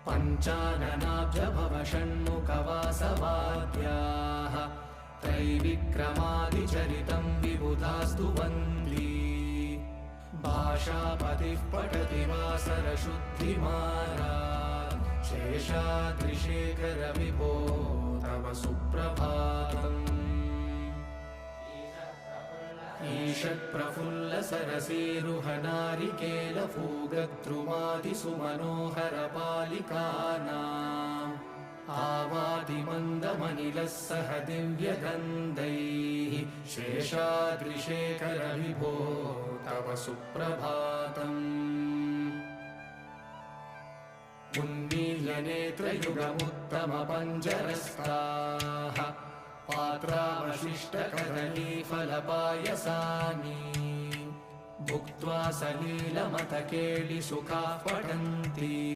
पञ्चाननाब्जभव षण्मुखवासवाद्याः त्रैविक्रमादिचरितं विबुधास्तु वन्दी भाषापतिः पठति वासरशुद्धिमाला शेषाद्रिशेखर विभो तव सुप्रभातम् ईषत्प्रफुल्लसरसीरुहनारिकेलफूगद्रुमादिसुमनोहरपालिकानाम् आवादिमन्दमनिलः सह दिव्यगन्धैः शेषाद्रिशेखर विभो तव सुप्रभातम् उन्मील्यनेत्रयुगमुत्तमपञ्जरस्ताः पात्रावशिष्टकदलीफलपायसानि भुक्त्वा सलीलमतकेलिसुखाः पठन्ति।